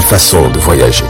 façon de voyager.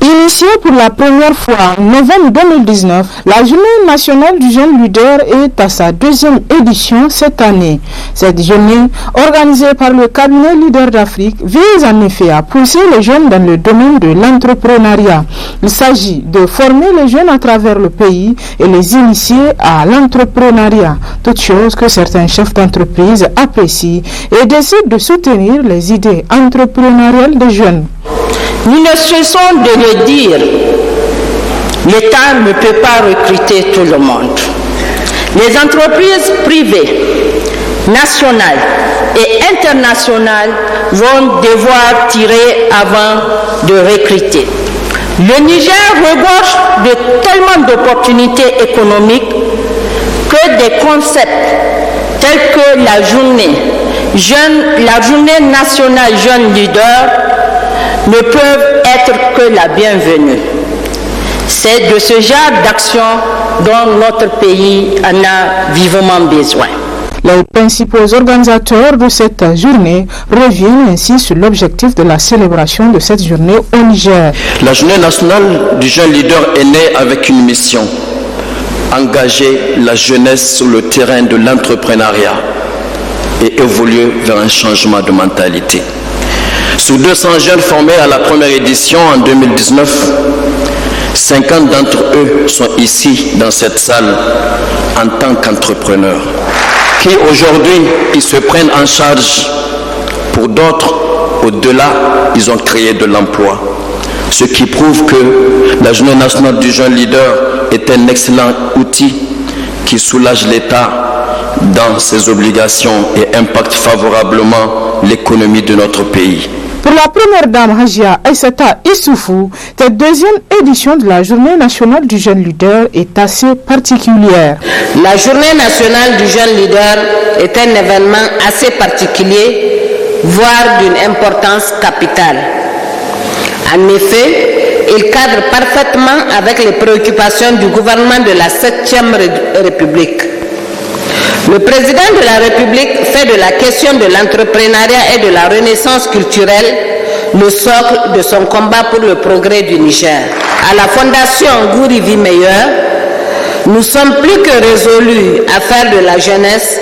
Initiée pour la première fois en novembre 2019, la Journée nationale du jeune leader est à sa deuxième édition cette année. Cette journée, organisée par le cabinet Leader d'Afrique, vise en effet à pousser les jeunes dans le domaine de l'entrepreneuriat. Il s'agit de former les jeunes à travers le pays et les initier à l'entrepreneuriat, toute chose que certains chefs d'entreprise apprécient et décident de soutenir les idées entrepreneuriales des jeunes. Nous ne cessons de le dire, l'État ne peut pas recruter tout le monde. Les entreprises privées, nationales et internationales vont devoir tirer avant de recruter. Le Niger regorge de tellement d'opportunités économiques que des concepts tels que la journée nationale jeune leader ne peuvent être que la bienvenue. C'est de ce genre d'action dont notre pays en a vivement besoin. Les principaux organisateurs de cette journée reviennent ainsi sur l'objectif de la célébration de cette journée au Niger. La journée nationale du jeune leader est née avec une mission: engager la jeunesse sur le terrain de l'entrepreneuriat et évoluer vers un changement de mentalité. Sur 200 jeunes formés à la première édition en 2019, 50 d'entre eux sont ici dans cette salle en tant qu'entrepreneurs, qui aujourd'hui ils se prennent en charge. Pour d'autres, au-delà, ils ont créé de l'emploi. Ce qui prouve que la Journée nationale du jeune leader est un excellent outil qui soulage l'État dans ses obligations et impacte favorablement l'économie de notre pays. Pour la première dame Hajia Aïssata Issoufou, cette deuxième édition de la Journée nationale du jeune leader est assez particulière. La Journée nationale du jeune leader est un événement assez particulier, voire d'une importance capitale. En effet, il cadre parfaitement avec les préoccupations du gouvernement de la 7e République. Le président de la République fait de la question de l'entrepreneuriat et de la renaissance culturelle le socle de son combat pour le progrès du Niger. À la Fondation Gouri Vie Meilleure, nous sommes plus que résolus à faire de la jeunesse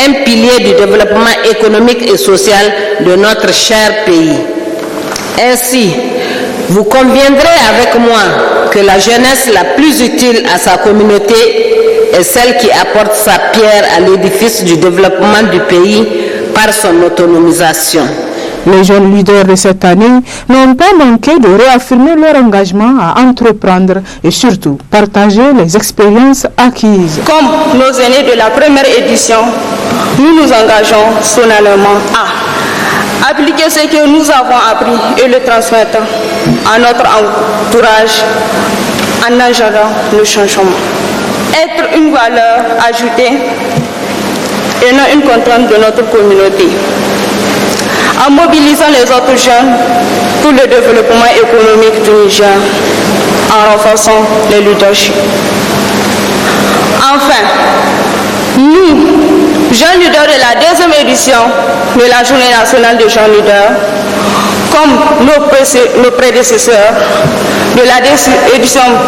un pilier du développement économique et social de notre cher pays. Ainsi, vous conviendrez avec moi que la jeunesse la plus utile à sa communauté est celle qui apporte sa pierre à l'édifice du développement du pays par son autonomisation. Les jeunes leaders de cette année n'ont pas manqué de réaffirmer leur engagement à entreprendre et surtout partager les expériences acquises. Comme nos aînés de la première édition, nous nous engageons solennellement à appliquer ce que nous avons appris et le transmettre à notre entourage en agendant le changement. Être une valeur ajoutée et non une contrainte de notre communauté. En mobilisant les autres jeunes pour le développement économique du Niger, en renforçant les leaderships. Enfin, nous, jeunes leaders de la deuxième édition de la Journée nationale des jeunes leaders, comme nos prédécesseurs de la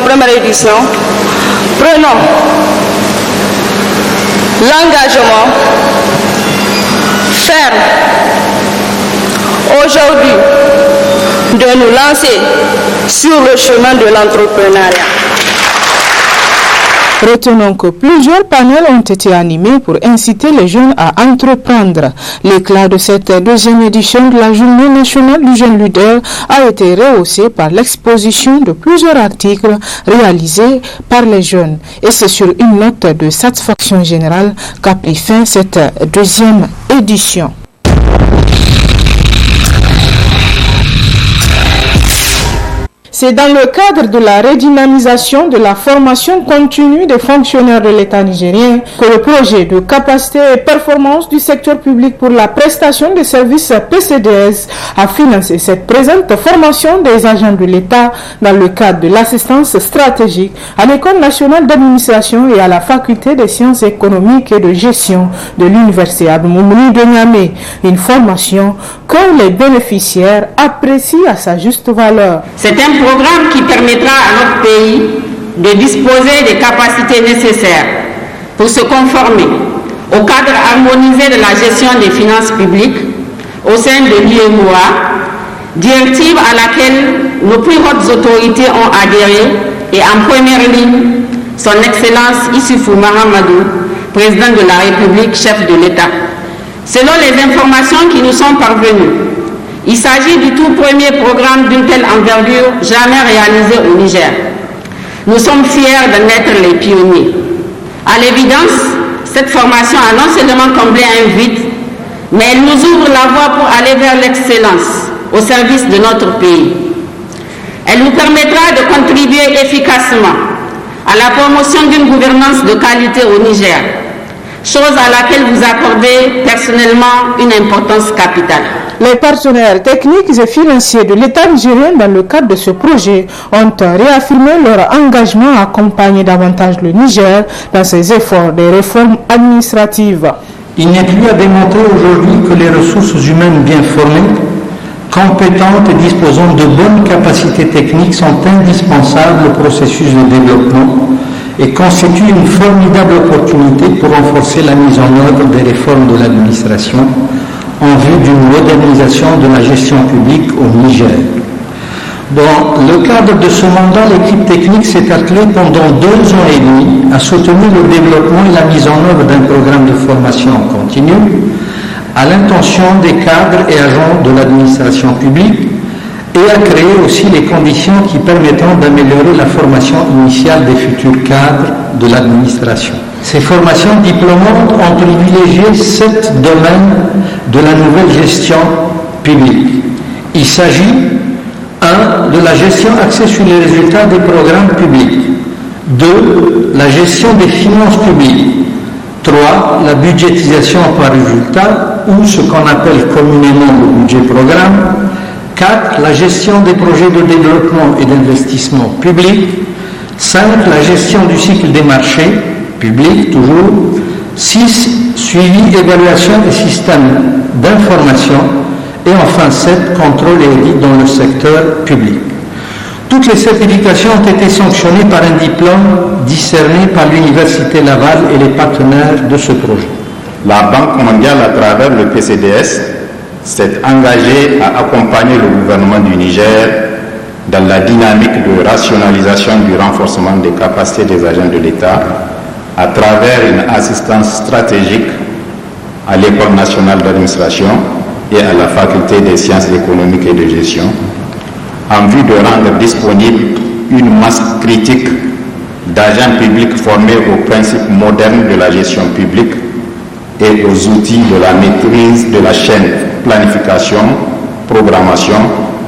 première édition, prenons l'engagement ferme aujourd'hui de nous lancer sur le chemin de l'entrepreneuriat. Retenons que plusieurs panels ont été animés pour inciter les jeunes à entreprendre. L'éclat de cette deuxième édition de la Journée nationale du jeune leader a été rehaussé par l'exposition de plusieurs articles réalisés par les jeunes. Et c'est sur une note de satisfaction générale qu'a pris fin cette deuxième édition. C'est dans le cadre de la redynamisation de la formation continue des fonctionnaires de l'État nigérien que le projet de capacité et performance du secteur public pour la prestation de services PCDS a financé cette présente formation des agents de l'État dans le cadre de l'assistance stratégique à l'École nationale d'administration et à la faculté des sciences économiques et de gestion de l'Université Abdou Moumouni de Niamey. Une formation que les bénéficiaires apprécient à sa juste valeur. C'est un programme qui permettra à notre pays de disposer des capacités nécessaires pour se conformer au cadre harmonisé de la gestion des finances publiques au sein de l'UEMOA, directive à laquelle nos plus hautes autorités ont adhéré et en première ligne, son Excellence Issoufou Mahamadou, président de la République, chef de l'État. Selon les informations qui nous sont parvenues, il s'agit du tout premier programme d'une telle envergure jamais réalisé au Niger. Nous sommes fiers d'en être les pionniers. À l'évidence, cette formation a non seulement comblé un vide, mais elle nous ouvre la voie pour aller vers l'excellence au service de notre pays. Elle nous permettra de contribuer efficacement à la promotion d'une gouvernance de qualité au Niger, chose à laquelle vous accordez personnellement une importance capitale. Les partenaires techniques et financiers de l'État nigérien dans le cadre de ce projet ont réaffirmé leur engagement à accompagner davantage le Niger dans ses efforts de réformes administratives. Il n'est plus à démontrer aujourd'hui que les ressources humaines bien formées, compétentes et disposant de bonnes capacités techniques sont indispensables au processus de développement et constituent une formidable opportunité pour renforcer la mise en œuvre des réformes de l'administration en vue d'une modernisation de la gestion publique au Niger. Dans le cadre de ce mandat, l'équipe technique s'est attelée pendant 2 ans et demi à soutenir le développement et la mise en œuvre d'un programme de formation en continu à l'intention des cadres et agents de l'administration publique et à créer aussi les conditions qui permettront d'améliorer la formation initiale des futurs cadres de l'administration. Ces formations diplômantes ont privilégié 7 domaines de la nouvelle gestion publique. Il s'agit 1. De la gestion axée sur les résultats des programmes publics. 2. La gestion des finances publiques. 3. La budgétisation par résultat, ou ce qu'on appelle communément le budget programme. 4. La gestion des projets de développement et d'investissement public. 5. La gestion du cycle des marchés publics, toujours. 6. Suivi, évaluation des systèmes d'information. Et enfin 7. Contrôle et audit dans le secteur public. Toutes les certifications ont été sanctionnées par un diplôme discerné par l'Université Laval et les partenaires de ce projet. La Banque mondiale, à travers le PCDS, s'est engagée à accompagner le gouvernement du Niger dans la dynamique de rationalisation du renforcement des capacités des agents de l'État à travers une assistance stratégique à l'École nationale d'administration et à la faculté des sciences économiques et de gestion, en vue de rendre disponible une masse critique d'agents publics formés aux principes modernes de la gestion publique et aux outils de la maîtrise de la chaîne planification, programmation,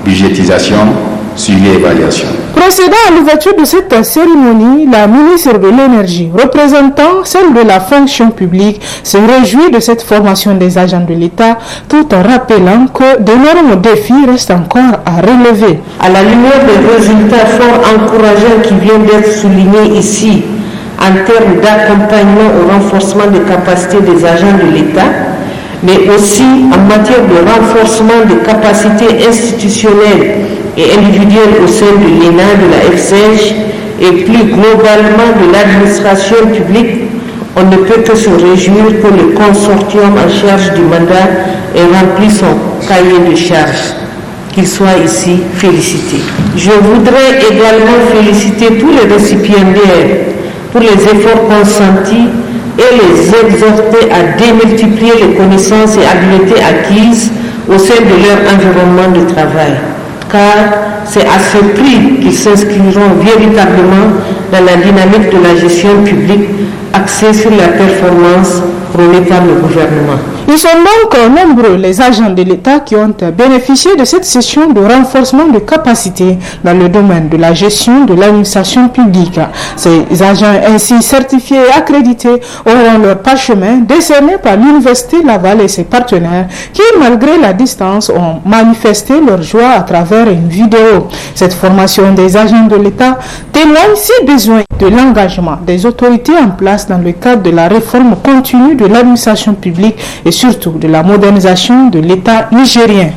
budgétisation, suivi et évaluation. Procédant à l'ouverture de cette cérémonie, la ministre de l'Énergie, représentant celle de la fonction publique, se réjouit de cette formation des agents de l'État, tout en rappelant que d'énormes défis restent encore à relever. À la lumière des résultats fort encourageants qui viennent d'être soulignés ici, en termes d'accompagnement au renforcement des capacités des agents de l'État, mais aussi en matière de renforcement des capacités institutionnelles et individuelles au sein de l'ENA, de la FCEJ et plus globalement de l'administration publique, on ne peut que se réjouir que le consortium en charge du mandat ait rempli son cahier de charges. Qu'il soit ici félicité. Je voudrais également féliciter tous les récipiendaires pour les efforts consentis et les exhorter à démultiplier les connaissances et habiletés acquises au sein de leur environnement de travail. Car c'est à ce prix qu'ils s'inscriront véritablement dans la dynamique de la gestion publique axée sur la performance prônée par le gouvernement. Ils sont donc nombreux les agents de l'État qui ont bénéficié de cette session de renforcement de capacités dans le domaine de la gestion de l'administration publique. Ces agents ainsi certifiés et accrédités auront leur parchemin décerné par l'Université Laval et ses partenaires qui, malgré la distance, ont manifesté leur joie à travers une vidéo. Cette formation des agents de l'État témoigne, si besoin, de l'engagement des autorités en place dans le cadre de la réforme continue de l'administration publique et surtout de la modernisation de l'État nigérien.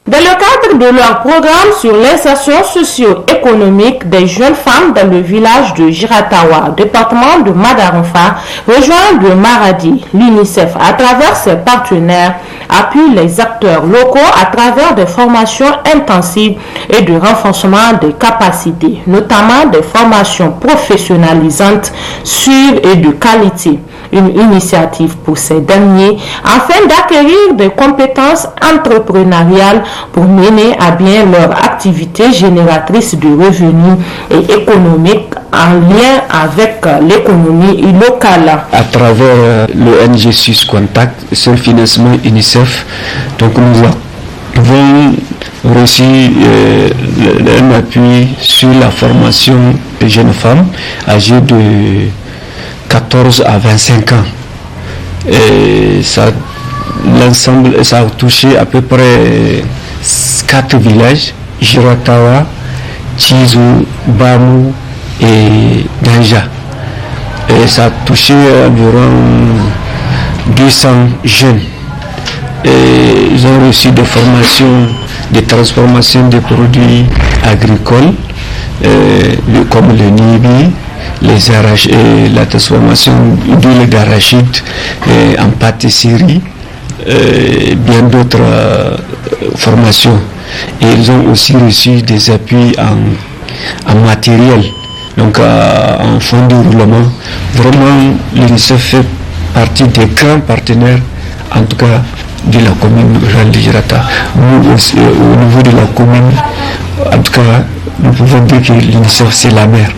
Dans le cadre de leur programme sur l'insertion socio-économique des jeunes femmes dans le village de Giratawa, département de Madaronfa, rejoint de Maradi, l'UNICEF, à travers ses partenaires, appuie les acteurs locaux à travers des formations intensives et de renforcement des capacités, notamment des formations professionnalisantes, sûres et de qualité. Une initiative pour ces derniers afin d'acquérir des compétences entrepreneuriales pour mener à bien leur activité génératrice de revenus et économiques en lien avec l'économie locale. À travers l'ONG Suisse Contact, sur le financement UNICEF, donc nous avons reçu un appui sur la formation des jeunes femmes âgées de 14 à 25 ans. Et l'ensemble, ça a touché à peu près 4 villages, Giratawa, Chizu, Bamu et Ganja. Et ça a touché environ 200 jeunes. Et ils ont reçu des formations de transformation des produits agricoles, comme le nibi, la transformation d'huile d'arachide en pâtisserie, bien d'autres formations. Et ils ont aussi reçu des appuis en matériel, donc en fonds de roulement. Vraiment, l'UNICEF fait partie des grands partenaires, en tout cas de la commune rurale de Girata. Nous aussi, au niveau de la commune, en tout cas, nous pouvons dire que l'UNICEF c'est la mère.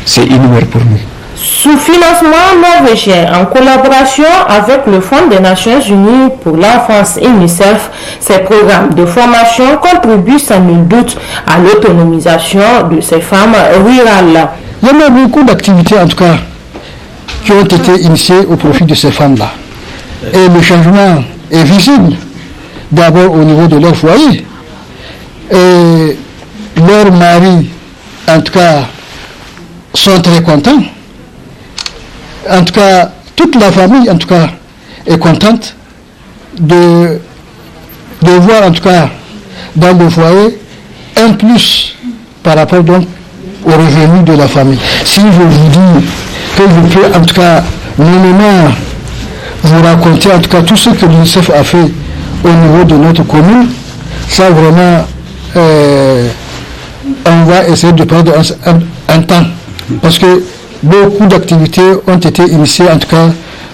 C'est une mère pour nous. Sous financement norvégien, en collaboration avec le Fonds des Nations Unies pour l'enfance UNICEF, ces programmes de formation contribuent sans nul doute à l'autonomisation de ces femmes rurales. Il y a beaucoup d'activités, en tout cas, qui ont été initiées au profit de ces femmes-là. Et le changement est visible, d'abord au niveau de leur foyer. Et leurs maris, en tout cas, sont très contents. En tout cas, toute la famille, en tout cas, est contente de voir, en tout cas, dans le foyer, un plus par rapport donc aux revenus de la famille. Si je vous dis que je peux, en tout cas, nommément vous raconter, en tout cas, tout ce que l'UNICEF a fait au niveau de notre commune, ça vraiment, on va essayer de prendre un temps. Parce que beaucoup d'activités ont été initiées, en tout cas,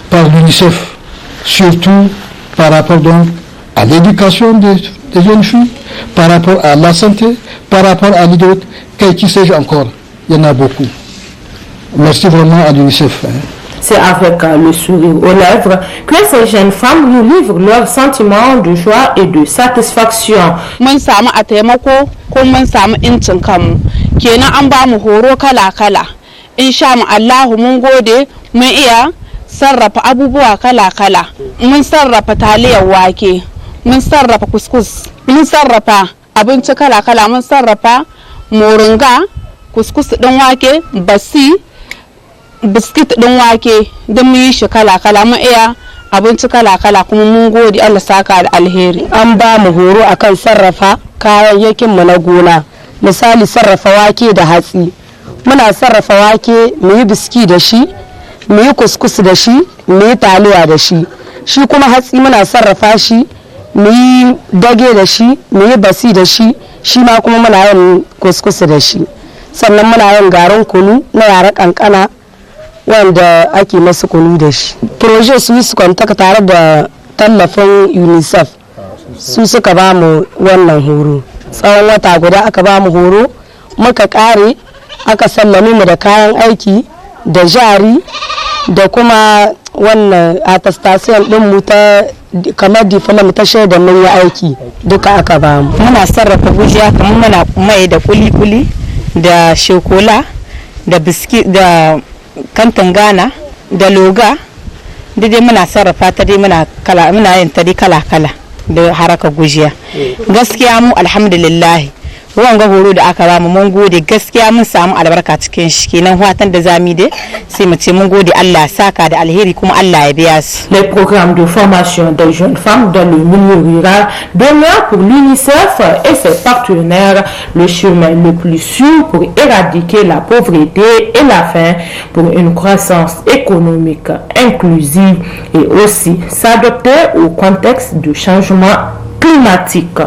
par l'UNICEF, surtout par rapport donc à l'éducation des jeunes filles, par rapport à la santé, par rapport à l'hydraulique, qui sais-je encore, il y en a beaucoup. Merci vraiment à l'UNICEF. C'est avec le sourire aux lèvres que ces jeunes femmes nous livrent leurs sentiments de joie et de satisfaction. Mun samu a taimako ko mun samu incin kanmu kenan an ba mu horo kala-kala. Insha Allahu mun gode mun iya sarrafa abubuwa kala-kala. Mun sarrafa taliyar wake, mun sarrafa kuskus, mun sarrafa abinci kala-kala, mun sarrafa moringa, kuskus ɗin wake, basi, biskit ɗin wake, don mu yi shi kala-kala, mun iya abinci kala-kala kuma mun gode Allah saka da alheri. An ba mu horo akan sarrafa kayayyakin mu na gona. Misali sarrafa wake da hatsi. Muna sarrafa wake mu yi biski da shi, mu yi kuskus da shi, mu yi taliya da shi. Shi kuma hatsi muna sarrafa shi mu yi dage da shi, mu yi basi da shi, shi ma kuma muna yin kuskusu da shi. Sannan muna yin garin kunu na yara kankana wanda ake masu kunu da shi. Proje Swiss Contact tare da tallafin UNICEF su suka ba mu wannan horo. Tsawon wata guda aka ba mu horo, muka kare aka sallame mu da kayan aiki da jari da kuma wannan attestation din mu ta kamar diploma ta shaidar mun yi aiki duka aka ba mu. Muna sarrafa gujiya kamar muna mai da kuli-kuli da shokola da biskit da kantin Ghana da loga dai muna sarrafa ta dai muna yin ta dai kala-kala da haraka gujiya. Gaskiya mu alhamdulillah wanga horo da aka ba mu mun gode, gaskiya mun samu albarka cikin shi, kenan watan da zamu dai sai mu ce mun gode Allah saka da alheri kuma Allah ya biya su. Les programmes de formation des jeunes femmes dans le milieu rural demeurent pour l'UNICEF et ses partenaires le chemin le plus sûr pour éradiquer la pauvreté et la faim, pour une croissance économique inclusive et aussi s'adapter au contexte du changement climatique.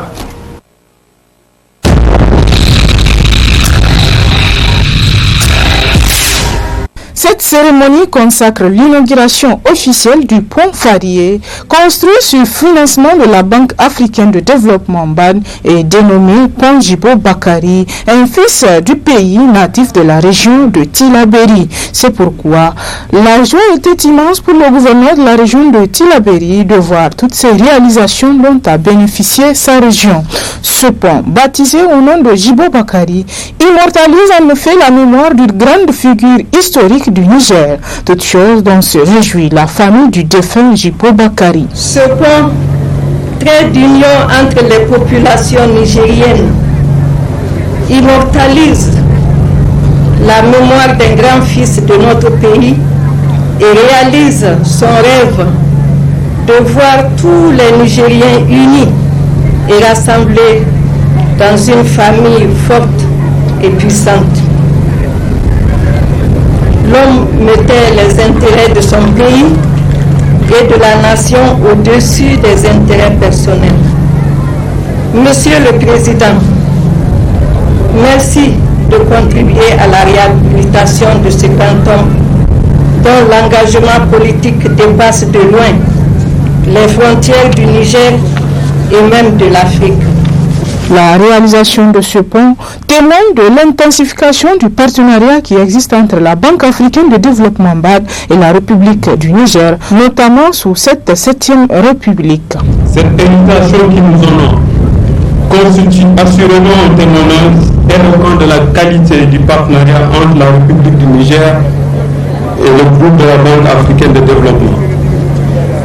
Cette cérémonie consacre l'inauguration officielle du pont Farié, construit sur financement de la Banque africaine de développement BAD et dénommé Pont Djibo Bakari, un fils du pays natif de la région de Tillabéri. C'est pourquoi la joie était immense pour le gouverneur de la région de Tillabéri de voir toutes ces réalisations dont a bénéficié sa région. Ce pont, baptisé au nom de Djibo Bakari, immortalise en effet la mémoire d'une grande figure historique du Niger, toute chose dont se réjouit la famille du défunt Djibo Bakari. Ce pont, trait d'union entre les populations nigériennes, immortalise la mémoire d'un grand fils de notre pays et réalise son rêve de voir tous les Nigériens unis et rassemblés dans une famille forte et puissante. L'homme mettait les intérêts de son pays et de la nation au-dessus des intérêts personnels. Monsieur le Président, merci de contribuer à la réhabilitation de ce canton dont l'engagement politique dépasse de loin les frontières du Niger et même de l'Afrique. La réalisation de ce pont témoigne de l'intensification du partenariat qui existe entre la Banque africaine de développement BAD et la République du Niger, notamment sous cette 7e République. Cette invitation qui nous honore constitue assurément un témoignage éloquent de la qualité du partenariat entre la République du Niger et le groupe de la Banque africaine de développement.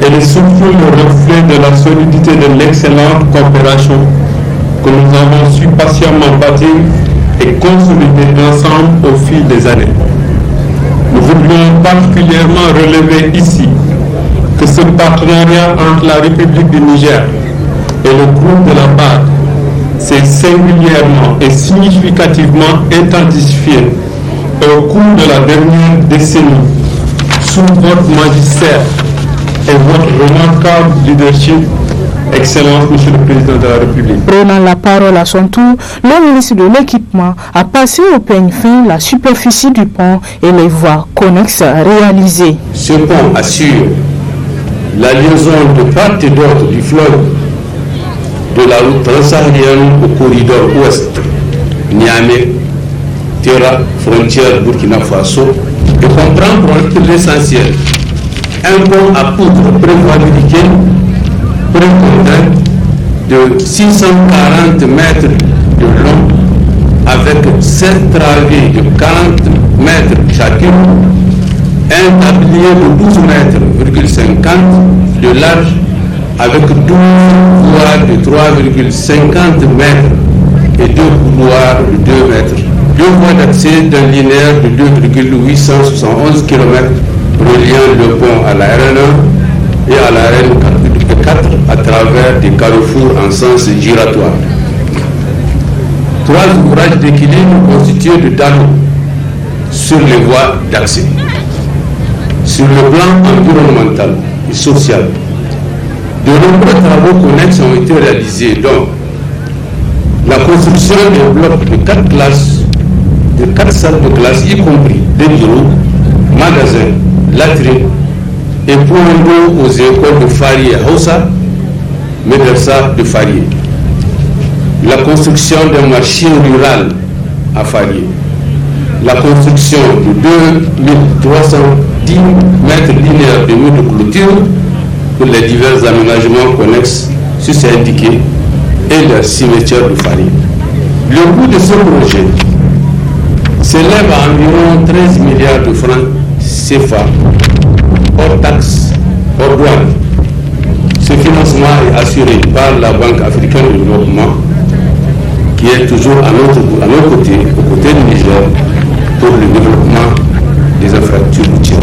Elle est surtout le reflet de la solidité de l'excellente coopération que nous avons su patiemment bâtir et consolider ensemble au fil des années. Nous voudrions particulièrement relever ici que ce partenariat entre la République du Niger et le groupe de la BAD s'est singulièrement et significativement intensifié au cours de la dernière décennie sous votre magistère et votre remarquable leadership. Excellence, Monsieur le Président de la République. Prenant la parole à son tour, le ministre de l'Équipement a passé au peigne fin la superficie du pont et les voies connexes réalisées. Ce pont assure la liaison de part et d'autre du fleuve de la route transsaharienne au corridor ouest, Niamey, Terra, frontière Burkina Faso, et comprend pour l'essentiel un pont à poutre préfabriqué de 640 mètres de long avec 7 travées de 40 mètres chacune, un tablier de 12 mètres,50 de large avec 12 couloirs de 3,50 mètres et 2 couloirs de 2 mètres. 2 voies d'accès d'un linéaire de 2,871 km reliant le pont à la RN1 et à la RN4 à travers des carrefours en sens giratoire. 3 ouvrages d'équilibre constitués de dalles sur les voies d'accès. Sur le plan environnemental et social, De nombreux travaux connexes ont été réalisés, dont la construction des blocs de 4 classes, de 4 salles de classe, y compris des bureaux, magasins, latrines et points d'eau aux écoles de Fari et Hausa, Médersa de Fari. La construction d'un marché rural à Fari. La construction de 2310 mètres linéaires de murs de clôture pour les divers aménagements connexes sus-indiqués et le cimetière de Fari. Le coût de ce projet s'élève à environ 13 milliards de francs CFA, hors taxes, hors douane. Ce financement est assuré par la Banque africaine de développement, qui est toujours à nos côtés, aux côtés du Niger, pour le développement des infrastructures routières.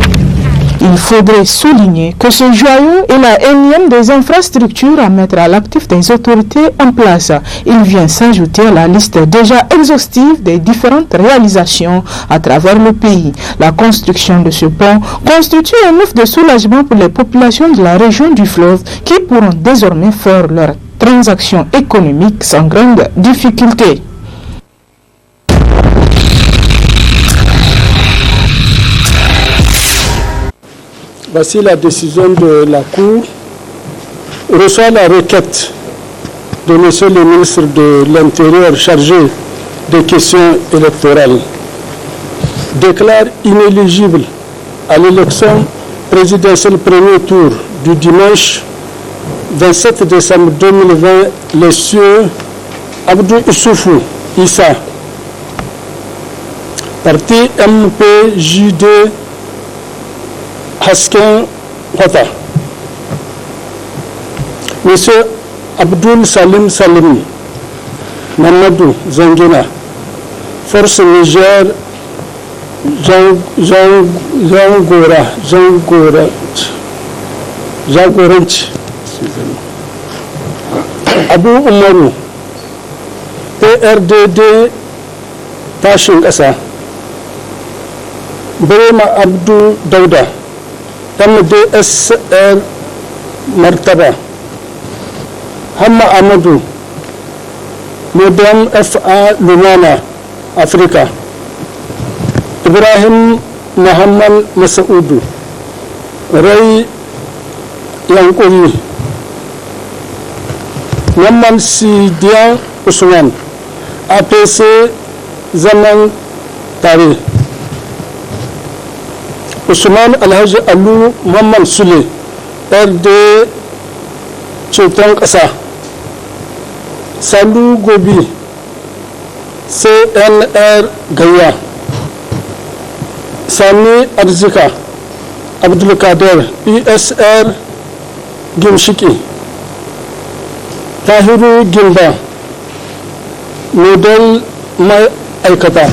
Il faudrait souligner que ce joyau est la énième des infrastructures à mettre à l'actif des autorités en place. Il vient s'ajouter à la liste déjà exhaustive des différentes réalisations à travers le pays. La construction de ce pont constitue un ouf de soulagement pour les populations de la région du fleuve qui pourront désormais faire leurs transactions économiques sans grande difficulté. Voici la décision de la Cour. Reçoit la requête de M. le ministre de l'Intérieur chargé des questions électorales. Déclare inéligible à l'élection présidentielle premier tour du dimanche 27 décembre 2020 les cieux Abdou Issoufou Issa, parti MPJD Hasken Hota. Monsieur Abdul Salim Salim Mamadou Zangina, Force Niger Jagoranch, Abu Umaru, PRDD Tashin Kasa, Brema Abdou Dauda, MDSR Martaba, Hamma Amadou, Madame FA Lumana, Africa, Ibrahim Muhammad Masaudu, Ray Yankuri, Naman Sidian Usman, APC Zaman Tari, Usman Alhaji Alu Muhammad Sule, RD Chetan Kasa, Salou Gobi, CNR Gaya, Sami Arzika, Abdul Kader, ISR Gimshiki, Tahiru Gimba, Modèle Maïkata,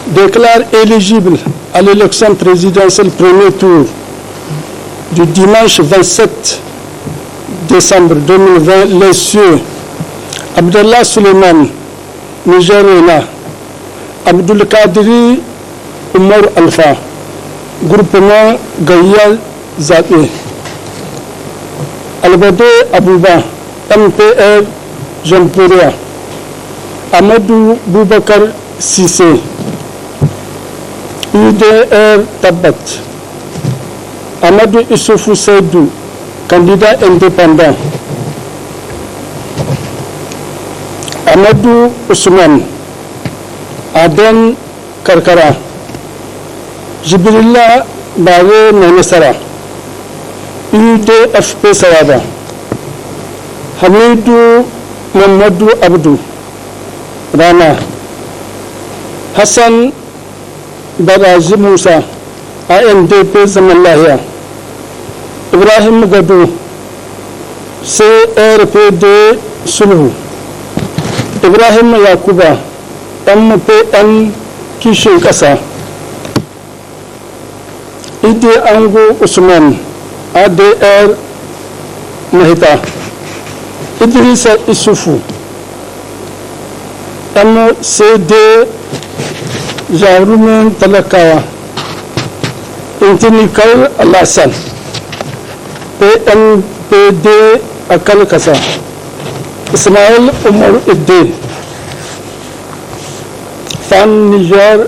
déclare éligible à l'élection présidentielle premier tour du dimanche 27 décembre 2020 les cieux Abdallah Suleiman, Nigerina, Abdul Kadiri Umar Alpha, groupement Gaïa Zaɓe, Albade Abouba, MPR Jamporia, Amadou Boubacar Sissé, UDR Tabat, Amadou Issoufou Seydou, candidat indépendant, Amadou Ousmane, Aden Karkara, Jibrilla Bawe Menesara, UDFP Sawaba, Hamidou Mamadou Abdou, Rana, Hassan Baraji Moussa, ANDP Zamalahia, Ibrahim Gadou, CRPD Sulhu, Ibrahim Yakuba, MPN Kishin Kasa, Idi Ango Usman, ADR Mahita, Idrissa Issoufou, MCD Jarumen Talakawa, Intinikal Alassane, PD Akal Kassa, Ismaël Omar Ede, Fan Niger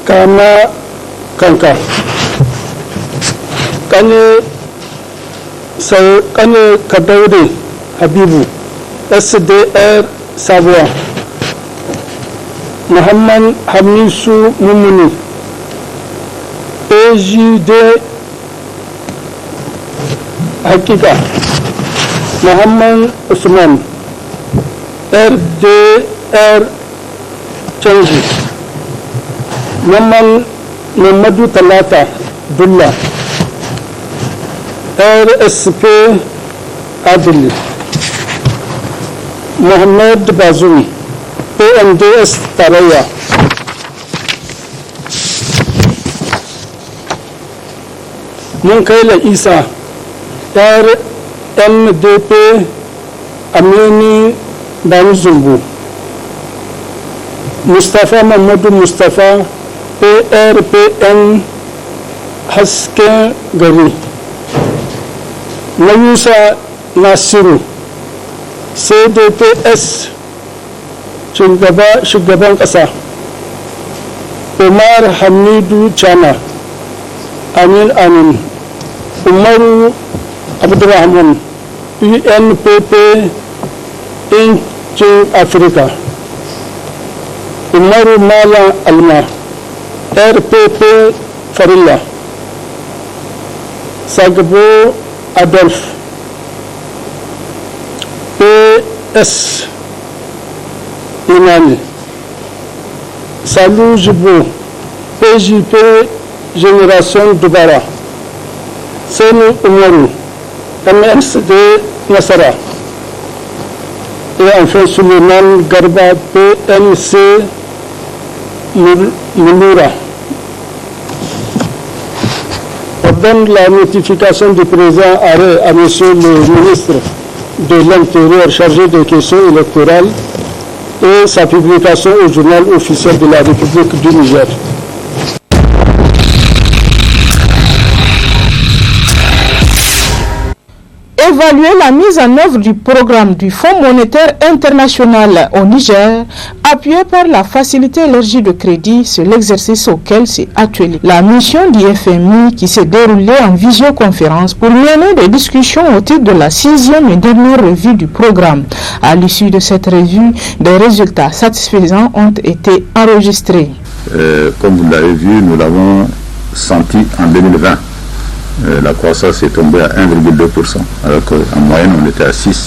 Kana Kanka, Kane Kadaoudi Habibou, SDR Savoie, Mohamed Hamissou Moumouni, PJD Hakika, Mohamed Ousmane, RDR Changi, Mamadou Talata Dulla, RSP Adli, Mohamed Bazoum, PNDS Taraya, Munkaila Isa, RMDP Amini Banzumbu, Mustafa Mamadou Mustafa, PRPN Hasken Gari, Mayusa Nasiru, CDPS Shugaban Kasa, Omar Hamidu Chana, Amin, Umaru Abdurrahman, UNPP Inchin Africa, Umaru Mala Alma, RPP Farilla, Sagbo Adolphe, PS Inani, Salou Jibou, PJP Génération Dubara, Senu Umaru, MSD Nassara, et enfin Suleiman Garba, PNC Moulura. Ordonne la notification du président arrêt à monsieur le ministre de l'Intérieur chargé des questions électorales et sa publication au journal officiel de la République du Niger. Évaluer la mise en œuvre du programme du Fonds monétaire international au Niger, appuyé par la facilité élargie de crédit, c'est l'exercice auquel s'est attelé la mission du FMI qui s'est déroulée en visioconférence pour mener des discussions au titre de la 6e et dernière revue du programme. À l'issue de cette revue, des résultats satisfaisants ont été enregistrés. Comme vous l'avez vu, nous l'avons senti en 2020. La croissance est tombée à 1,2%, alors qu'en moyenne on était à 6,5%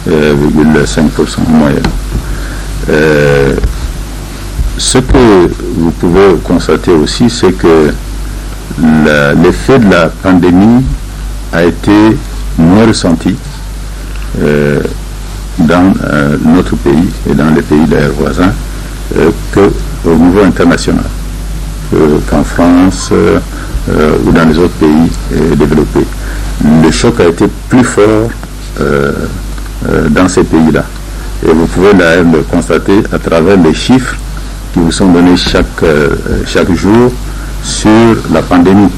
en moyenne. Ce que vous pouvez constater aussi, c'est que l'effet de la pandémie a été moins ressenti dans notre pays et dans les pays d'ailleurs voisins qu'au niveau international, qu'en France ou dans les autres pays développés. Le choc a été plus fort dans ces pays-là. Et vous pouvez le constater à travers les chiffres qui vous sont donnés chaque jour sur la pandémie.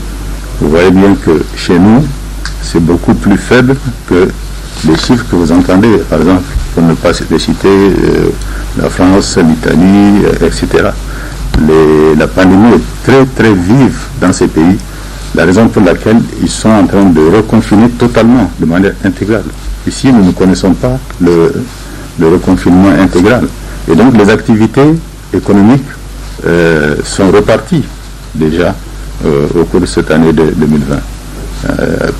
Vous voyez bien que chez nous, c'est beaucoup plus faible que les chiffres que vous entendez, par exemple, pour ne pas les citer, la France, l'Italie, etc. La pandémie est très très vive dans ces pays, la raison pour laquelle ils sont en train de reconfiner totalement, de manière intégrale. Ici, nous ne connaissons pas le reconfinement intégral. Et donc les activités économiques sont reparties déjà au cours de cette année de 2020.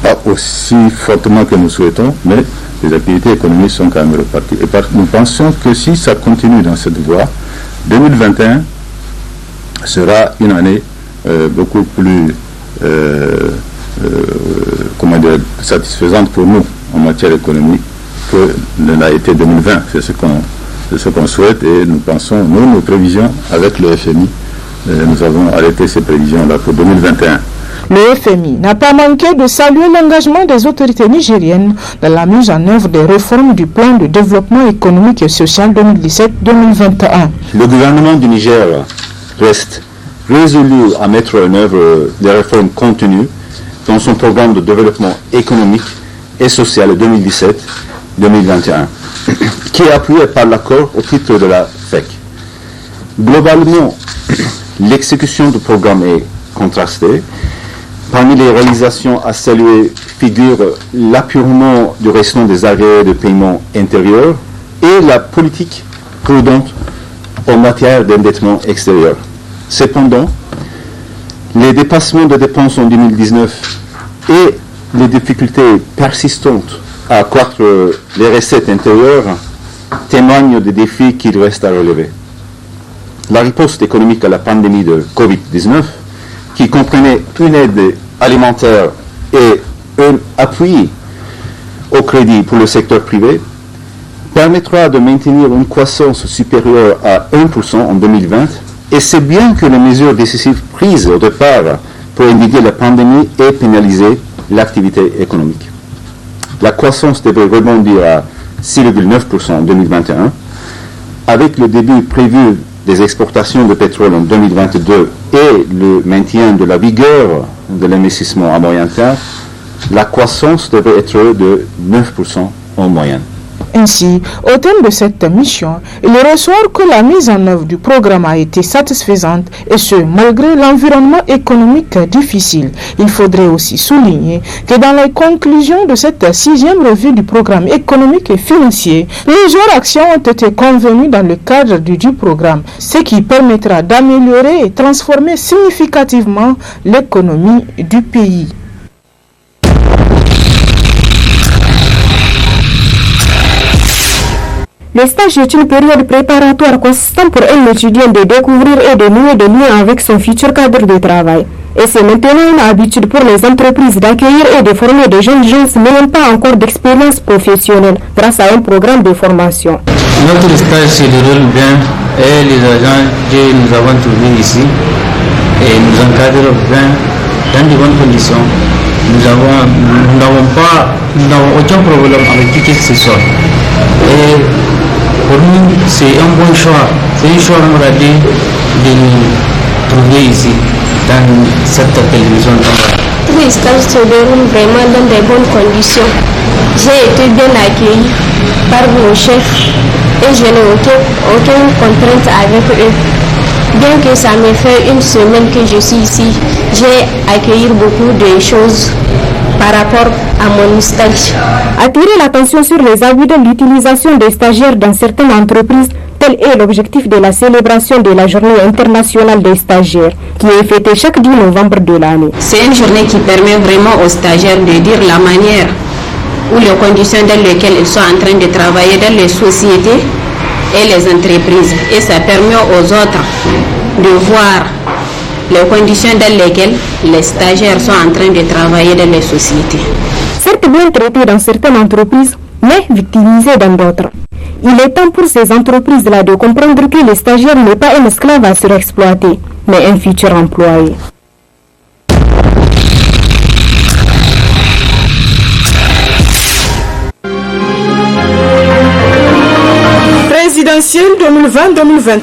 Pas aussi fortement que nous souhaitons, mais les activités économiques sont quand même reparties. Et nous pensons que si ça continue dans cette voie, 2021 sera une année beaucoup plus satisfaisante pour nous en matière économique que ne l'a été 2020. C'est ce qu'on souhaite et nous pensons, nos prévisions avec le FMI, nous avons arrêté ces prévisions-là pour 2021. Le FMI n'a pas manqué de saluer l'engagement des autorités nigériennes dans la mise en œuvre des réformes du plan de développement économique et social 2017-2021. Le gouvernement du Niger reste résolu à mettre en œuvre des réformes continues dans son programme de développement économique et sociale 2017-2021, qui est appuyée par l'accord au titre de la FEC. Globalement, l'exécution du programme est contrastée. Parmi les réalisations à saluer figure l'appurement du restant des arrêts de paiement intérieur et la politique prudente en matière d'endettement extérieur. Cependant, les dépassements de dépenses en 2019 et les difficultés persistantes à accroître les recettes intérieures témoignent des défis qu'il reste à relever. La riposte économique à la pandémie de Covid-19, qui comprenait une aide alimentaire et un appui au crédit pour le secteur privé, permettra de maintenir une croissance supérieure à 1% en 2020, et c'est bien que les mesures décisives prises au départ pour endiguer la pandémie aient pénalisé l'activité économique. La croissance devrait rebondir à 6,9% en 2021, avec le début prévu des exportations de pétrole en 2022 et le maintien de la vigueur de l'investissement à moyen terme. La croissance devrait être de 9% en moyenne. Ainsi, au terme de cette mission, il ressort que la mise en œuvre du programme a été satisfaisante et ce, malgré l'environnement économique difficile. Il faudrait aussi souligner que dans les conclusions de cette 6e revue du programme économique et financier, plusieurs actions ont été convenues dans le cadre du programme, ce qui permettra d'améliorer et transformer significativement l'économie du pays. Le stage est une période préparatoire consistant pour un étudiant de découvrir et de nouer des liens avec son futur cadre de travail. Et c'est maintenant une habitude pour les entreprises d'accueillir et de former de jeunes gens n'ayant pas encore d'expérience professionnelle grâce à un programme de formation. Notre stage se déroule bien et les agents que nous avons trouvés ici et nous encadrent bien dans de bonnes conditions. Nous n'avons aucun problème avec qui que ce soit. Et pour nous, c'est un bon choix. C'est un choix de nous trouver ici, dans cette télévision. Les stages se déroulent vraiment dans de bonnes conditions. J'ai été bien accueilli par mon chef et je n'ai aucune contrainte avec eux. Bien que ça me fait une semaine que je suis ici, j'ai accueilli beaucoup de choses par rapport à mon stage. Attirer l'attention sur les abus de l'utilisation des stagiaires dans certaines entreprises, tel est l'objectif de la célébration de la journée internationale des stagiaires, qui est fêtée chaque 10 novembre de l'année. C'est une journée qui permet vraiment aux stagiaires de dire la manière ou les conditions dans lesquelles ils sont en train de travailler dans les sociétés et les entreprises. Et ça permet aux autres de voir les conditions dans lesquelles les stagiaires sont en train de travailler dans les sociétés. Certes bien traités dans certaines entreprises, mais victimisés dans d'autres. Il est temps pour ces entreprises-là de comprendre que le stagiaire n'est pas un esclave à surexploiter, mais un futur employé. Présidentielle 2020-2021.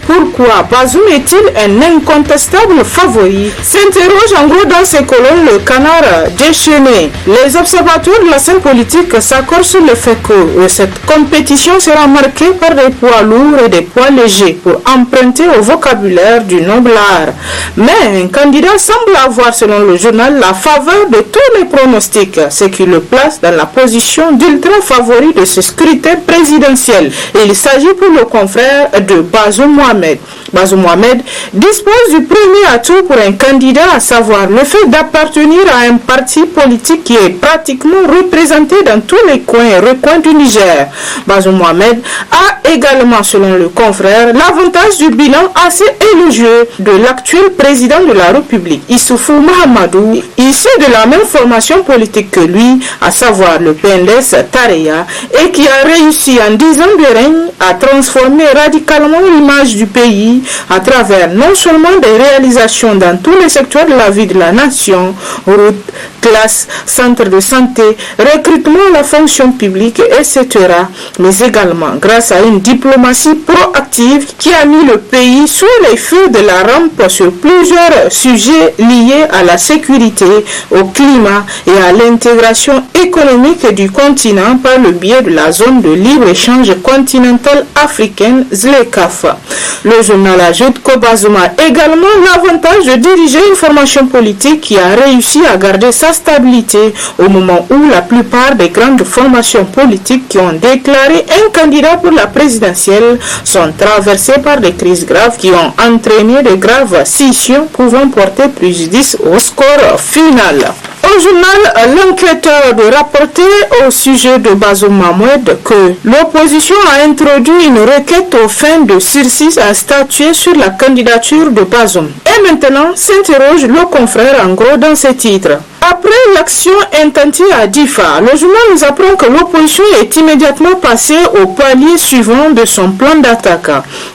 Pourquoi Bazoum est-il un incontestable favori? S'interroge en gros dans ces colonnes le canard déchaîné. Les observateurs de la scène politique s'accordent sur le fait que cette compétition sera marquée par des poids lourds et des poids légers pour emprunter au vocabulaire du noble art. Mais un candidat semble avoir, selon le journal, la faveur de tous les pronostics, ce qui le place dans la position d'ultra favori de ce scrutin présidentiel. Il s'agit pour le confrère de Bazoum Mohamed. Bazoum Mohamed dispose du premier atout pour un candidat, à savoir le fait d'appartenir à un parti politique qui est pratiquement représenté dans tous les coins et recoins du Niger. Bazoum Mohamed a également, selon le confrère, l'avantage du bilan assez élogieux de l'actuel président de la République, Issoufou Mahamadou, issu de la même formation politique que lui, à savoir le PNDS Tareya, et qui a réussi en 10 ans de règne à transformé radicalement l'image du pays à travers non seulement des réalisations dans tous les secteurs de la vie de la nation, routes, classes, centres de santé, recrutement à la fonction publique, etc., mais également grâce à une diplomatie proactive qui a mis le pays sous les feux de la rampe sur plusieurs sujets liés à la sécurité, au climat et à l'intégration économique du continent par le biais de la zone de libre-échange continentale africaine ZLECAf. Le journal ajoute que Bazoum a également l'avantage de diriger une formation politique qui a réussi à garder sa stabilité au moment où la plupart des grandes formations politiques qui ont déclaré un candidat pour la présidentielle sont traversées par des crises graves qui ont entraîné de graves scissions pouvant porter préjudice au score final. Au journal, l'enquêteur de rapporter au sujet de Bazoum Mahamed que l'opposition a introduit une requête aux fins de sursis à statuer sur la candidature de Bazoum. Et maintenant, s'interroge le confrère en gros dans ses titres. Après l'action intentée à Difa, le journal nous apprend que l'opposition est immédiatement passée au palier suivant de son plan d'attaque.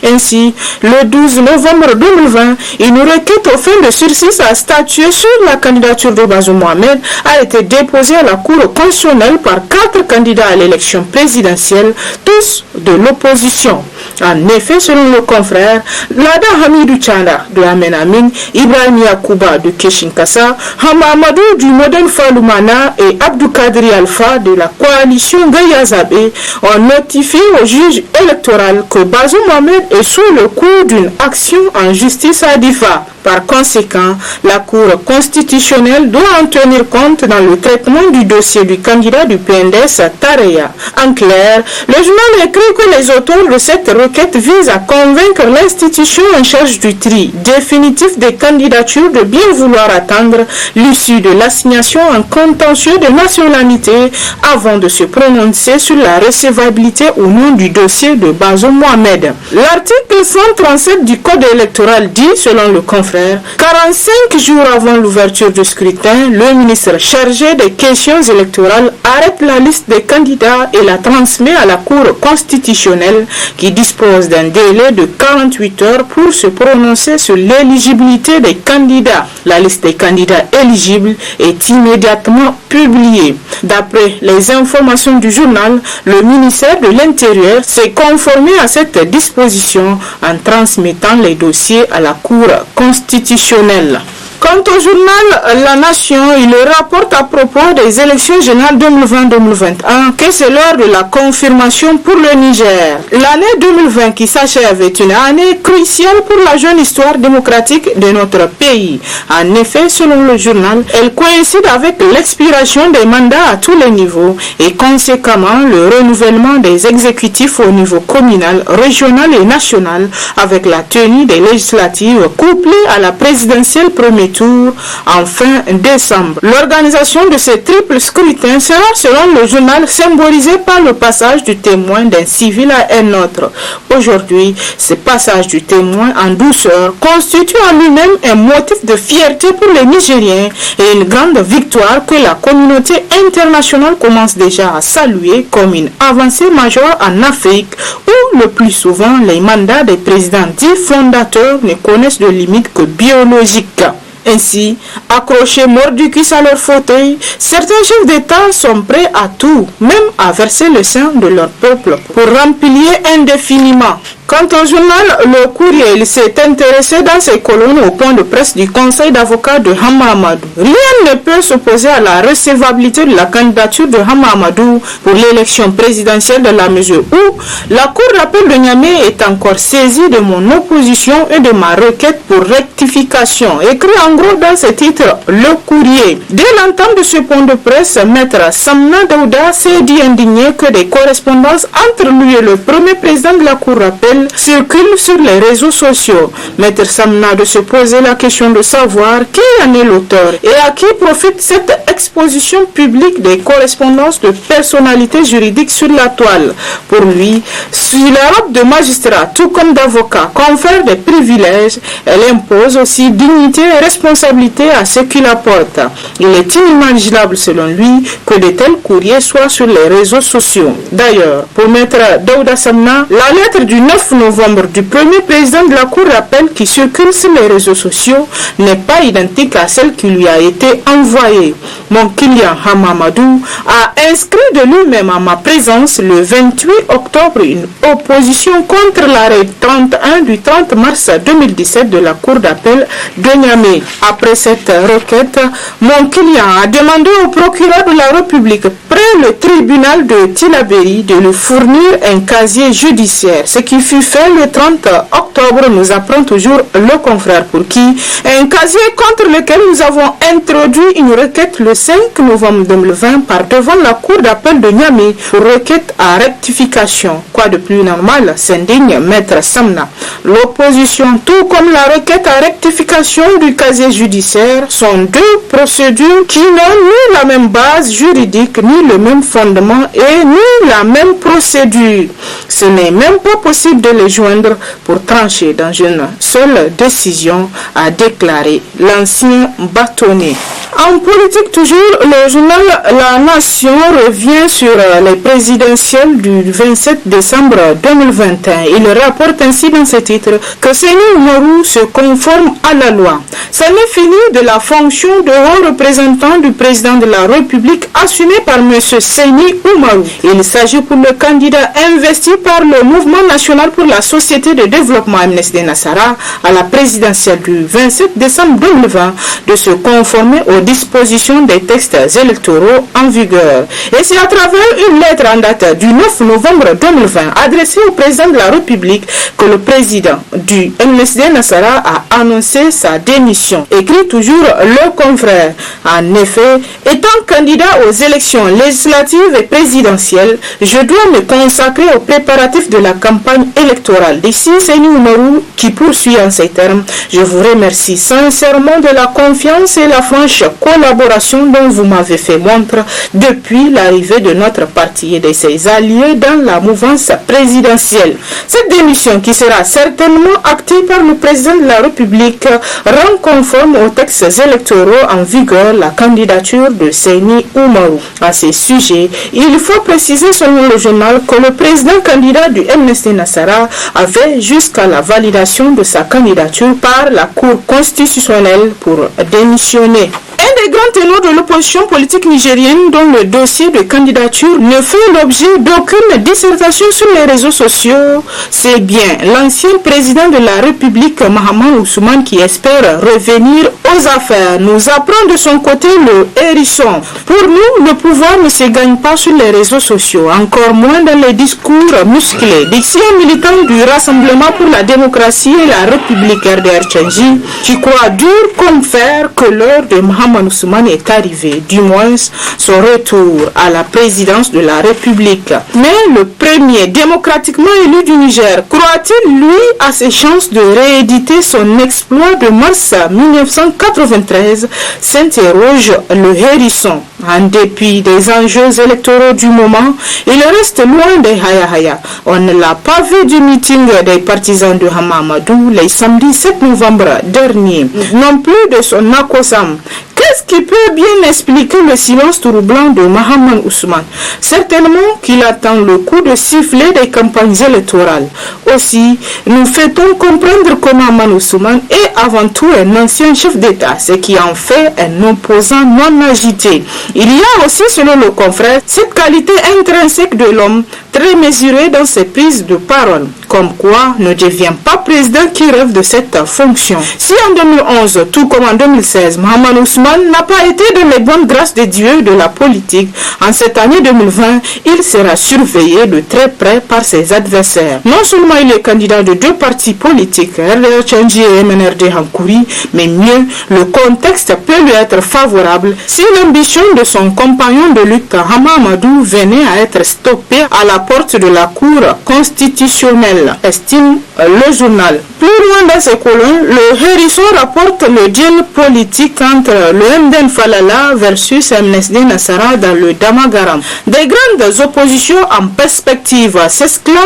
Ainsi, le 12 novembre 2020, une requête aux fins de sursis à statuer sur la candidature de Bazoum Mahamed a été déposée à la Cour constitutionnelle par 4 candidats à l'élection présidentielle, tous de l'opposition. En effet, selon le confrère, Lada Hamidou Tchanda de Amenamin, Ibrahim Yakouba de Keshinkasa, Hamamadou du Modèle Faloumana et Abdou Kadri Alpha de la coalition Gayazabe ont notifié au juge électoral que Bazoum Mahamed est sous le coup d'une action en justice à Difa. Par conséquent, la Cour constitutionnelle doit en tenir compte dans le traitement du dossier du candidat du PNDS à Tareya. En clair, le journal écrit que les auteurs de cette requête visent à convaincre l'institution en charge du tri définitif des candidatures de bien vouloir attendre l'issue de l'assignation en contentieux de nationalité avant de se prononcer sur la recevabilité ou non du dossier de Bazoum Mahamed. L'article 137 du Code électoral dit, selon le confrère, 45 jours avant l'ouverture du scrutin, le ministre chargé des questions électorales arrête la liste des candidats et la transmet à la Cour constitutionnelle qui dispose d'un délai de 48 heures pour se prononcer sur l'éligibilité des candidats. La liste des candidats éligibles est immédiatement publiée. D'après les informations du journal, le ministère de l'Intérieur s'est conformé à cette disposition en transmettant les dossiers à la Cour constitutionnelle. Quant au journal La Nation, il rapporte à propos des élections générales 2020-2021 que c'est l'heure de la confirmation pour le Niger. L'année 2020 qui s'achève est une année cruciale pour la jeune histoire démocratique de notre pays. En effet, selon le journal, elle coïncide avec l'expiration des mandats à tous les niveaux et conséquemment le renouvellement des exécutifs au niveau communal, régional et national avec la tenue des législatives couplées à la présidentielle premier tour en fin décembre. L'organisation de ces triples scrutins sera, selon le journal, symbolisée par le passage du témoin d'un civil à un autre. Aujourd'hui, ce passage du témoin en douceur constitue en lui-même un motif de fierté pour les Nigériens et une grande victoire que la communauté internationale commence déjà à saluer comme une avancée majeure en Afrique où le plus souvent les mandats des présidents dits fondateurs ne connaissent de limites que biologiques. Ainsi, accrochés mordicus à leur fauteuil, certains chefs d'État sont prêts à tout, même à verser le sang de leur peuple, pour remplir indéfiniment. Quant au journal Le Courrier, il s'est intéressé dans ses colonnes au point de presse du conseil d'avocats de Hama Amadou. Rien ne peut s'opposer à la recevabilité de la candidature de Hama Amadou pour l'élection présidentielle de la mesure où la Cour d'appel de Niamey est encore saisie de mon opposition et de ma requête pour rectification. Écrit en gros dans ce titre Le Courrier. Dès l'entame de ce point de presse, maître Samna Daouda s'est dit indigné que des correspondances entre lui et le premier président de la Cour d'appel appel circulent sur les réseaux sociaux. Maître Samna de se poser la question de savoir qui en est l'auteur et à qui profite cette exposition publique des correspondances de personnalités juridiques sur la toile. Pour lui, si la robe de magistrat, tout comme d'avocat, confère des privilèges, elle impose aussi dignité et responsabilité à ceux qui la portent. Il est inimaginable selon lui que de tels courriers soient sur les réseaux sociaux. D'ailleurs, pour Maître Daouda Samna, la lettre du 9 novembre du premier président de la Cour d'appel qui circule sur les réseaux sociaux n'est pas identique à celle qui lui a été envoyée. Mon client Hamamadou a inscrit de lui-même à ma présence le 28 octobre une opposition contre l'arrêt 31 du 30 mars 2017 de la Cour d'appel de Niamey. Après cette requête, mon client a demandé au procureur de la République près le tribunal de Tilaberi de lui fournir un casier judiciaire. Ce qui fut fait le 30 octobre, nous apprend toujours le confrère pour qui un casier contre lequel nous avons introduit une requête le 5 novembre 2020 par devant la Cour d'appel de Niamey pour requête à rectification. Quoi de plus normal, s'indigne Maître Samna. L'opposition, tout comme la requête à rectification du casier judiciaire, sont deux procédures qui n'ont ni la même base juridique, ni le même fondement et ni la même procédure. Ce n'est même pas possible de les joindre pour trancher dans une seule décision, a déclaré l'ancien bâtonnier. En politique toujours, le journal La Nation revient sur les présidentielles du 27 décembre 2021. Il rapporte ainsi dans ce titre que Seyni Oumarou se conforme à la loi. Ça n'est fini de la fonction de haut représentant du président de la République assumée par M. Seyni Oumarou. Il s'agit pour le candidat investi par le Mouvement national pour la société de développement MNSD Nassara à la présidentielle du 27 décembre 2020 de se conformer aux dispositions des textes électoraux en vigueur. Et c'est à travers une lettre en date du 9 novembre 2020 adressée au président de la République que le président du MNSD Nassara a annoncé sa démission. Écrit toujours le confrère. En effet, étant candidat aux élections législatives et présidentielles, je dois me consacrer aux préparatifs de la campagne électorale. D'ici, Seyni Oumarou qui poursuit en ces termes. Je vous remercie sincèrement de la confiance et la franche collaboration dont vous m'avez fait montre depuis l'arrivée de notre parti et de ses alliés dans la mouvance présidentielle. Cette démission qui sera certainement actée par le président de la République rend conforme aux textes électoraux en vigueur la candidature de Seyni Oumarou. À ce sujet, il faut préciser selon le journal que le président candidat du MNSD Nassara avait jusqu'à la validation de sa candidature par la Cour constitutionnelle pour démissionner. Un des grands ténors de l'opposition politique nigérienne dont le dossier de candidature ne fait l'objet d'aucune dissertation sur les réseaux sociaux, c'est bien l'ancien président de la République Mahaman Ousmane qui espère revenir aux affaires. Nous apprend de son côté le hérisson. Pour nous, le pouvoir ne se gagne pas sur les réseaux sociaux, encore moins dans les discours musclés. D'ici un militant du Rassemblement pour la démocratie et la République RDR Tchangi qui croit dur comme fer que l'heure de Mahaman Ousmane est arrivé, du moins son retour à la présidence de la République. Mais le premier démocratiquement élu du Niger, croit-il lui à ses chances de rééditer son exploit de mars 1993, s'interroge le hérisson. En dépit des enjeux électoraux du moment, il reste loin des Haya-Haya. On ne l'a pas vu du meeting des partisans de Hamamadou les samedis 7 novembre dernier, non plus de son Akosam. Qu'est-ce qui peut bien expliquer le silence troublant de Mahaman Ousmane? Certainement qu'il attend le coup de sifflet des campagnes électorales. Aussi, nous fait-on comprendre que Mahaman Ousmane est avant tout un ancien chef d'État, ce qui en fait un opposant non agité. Il y a aussi, selon le confrère, cette qualité intrinsèque de l'homme, très mesurée dans ses prises de parole, comme quoi ne devient pas président qui rêve de cette fonction. Si en 2011, tout comme en 2016, Mahaman Ousmane jeune n'a pas été dans les bonnes grâces de Dieu de la politique, en cette année 2020, il sera surveillé de très près par ses adversaires. Non seulement il est candidat de 2 partis politiques, RDR Tchandji et MNRD Hankouri, mais mieux, le contexte peut lui être favorable si l'ambition de son compagnon de lutte, Hama Amadou, venait à être stoppée à la porte de la Cour constitutionnelle, estime le journal. Plus loin dans ses colonnes, le Hérisson rapporte le deal politique entre le MDN Falala versus MNSD Nassara dans le Damagaram. Des grandes oppositions en perspective, s'exclame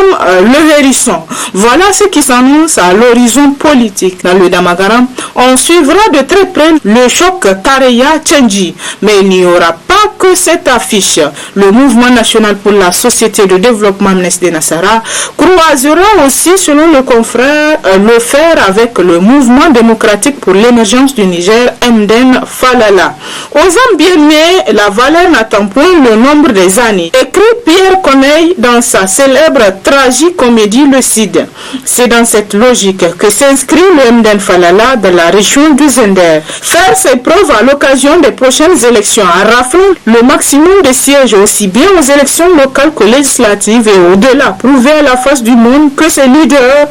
le Hérisson. Voilà ce qui s'annonce à l'horizon politique. Dans le Damagaram, on suivra de très près le choc Tareya Tchandji, mais il n'y aura pas que cette affiche. Le Mouvement national pour la société de développement MNSD Nassara croisera aussi, selon le confrère, le fer avec le Mouvement démocratique pour l'émergence du Niger, MDN Falala. Aux hommes bien nés, la valeur n'attend point le nombre des années. Écrit Pierre Corneille dans sa célèbre tragicomédie Le Cid. C'est dans cette logique que s'inscrit le MDN Falala de la région du Zender. Faire ses preuves à l'occasion des prochaines élections en raflant le maximum de sièges aussi bien aux élections locales que législatives et au-delà, prouver à la face du monde que ces leaders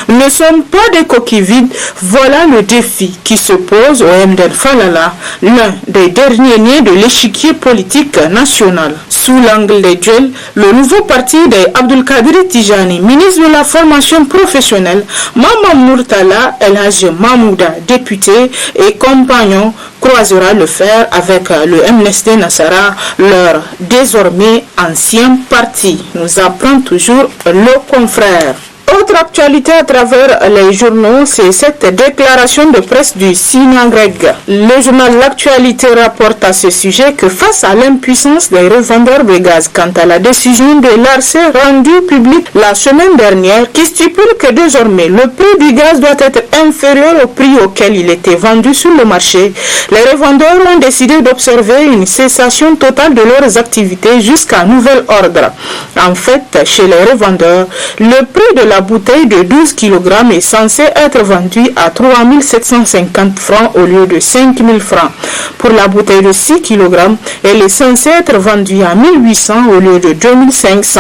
ne sont pas des coquilles vides. Voilà le défi qui se pose au MDN Falala, l'un des derniers nés de l'échiquier politique national. Sous l'angle des duels, le nouveau parti d'Abdul Kadir Tijani, ministre de la formation professionnelle, Mama Murtala El Haj Mahmouda, député et compagnon, croisera le fer avec le MNSD Nassara, leur désormais ancien parti, nous apprend toujours le confrère. Autre actualité à travers les journaux, c'est cette déclaration de presse du Sinagreg. Le journal L'Actualité rapporte à ce sujet que face à l'impuissance des revendeurs de gaz quant à la décision de l'ARCE rendue publique la semaine dernière qui stipule que désormais le prix du gaz doit être inférieur au prix auquel il était vendu sur le marché, les revendeurs ont décidé d'observer une cessation totale de leurs activités jusqu'à nouvel ordre. En fait, chez les revendeurs, le prix de la bouteille de 12 kg est censée être vendue à 3 750 francs au lieu de 5 000 francs. Pour la bouteille de 6 kg, elle est censée être vendue à 1 800 au lieu de 2 500.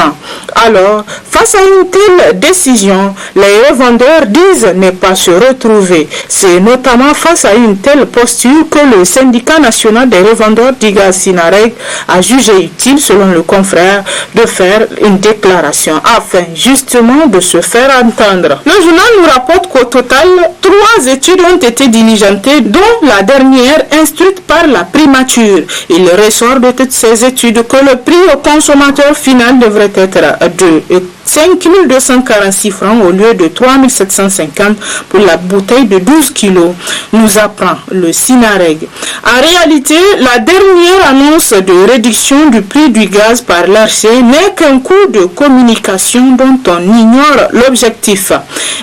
Alors, face à une telle décision, les revendeurs disent ne pas se retrouver. C'est notamment face à une telle posture que le syndicat national des revendeurs du gaz Sinareg a jugé utile, selon le confrère, de faire une déclaration afin justement de se faire entendre. Le journal nous rapporte qu'au total, 3 études ont été diligentées, dont la dernière instruite par la primature. Il ressort de toutes ces études que le prix au consommateur final devrait être de 5 246 francs au lieu de 3 750 pour la bouteille de 12 kg, nous apprend le Sinareg. En réalité, la dernière annonce de réduction du prix du gaz par l'ARCE n'est qu'un coup de communication dont on ignore l'objectif.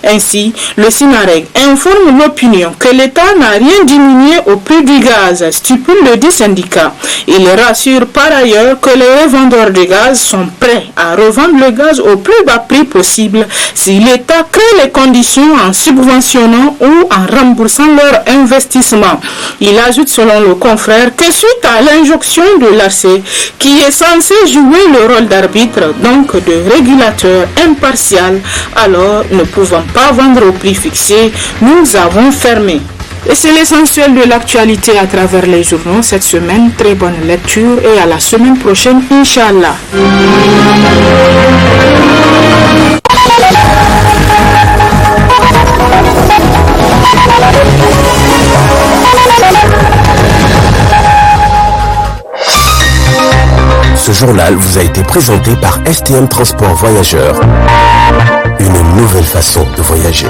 Ainsi, le Sinareg informe l'opinion que l'État n'a rien diminué au prix du gaz, stipule le dit syndicat. Il rassure par ailleurs que les revendeurs de gaz sont prêts à revendre le gaz au plus bas prix possible si l'État crée les conditions en subventionnant ou en remboursant leur investissement. Il ajoute selon le confrère que suite à l'injonction de l'ARCE qui est censé jouer le rôle d'arbitre, donc de régulateur impartial, alors ne pouvant pas vendre au prix fixé, nous avons fermé. Et c'est l'essentiel de l'actualité à travers les journaux cette semaine. Très bonne lecture et à la semaine prochaine, Inch'Allah. Ce journal vous a été présenté par STM Transport Voyageurs. Une nouvelle façon de voyager.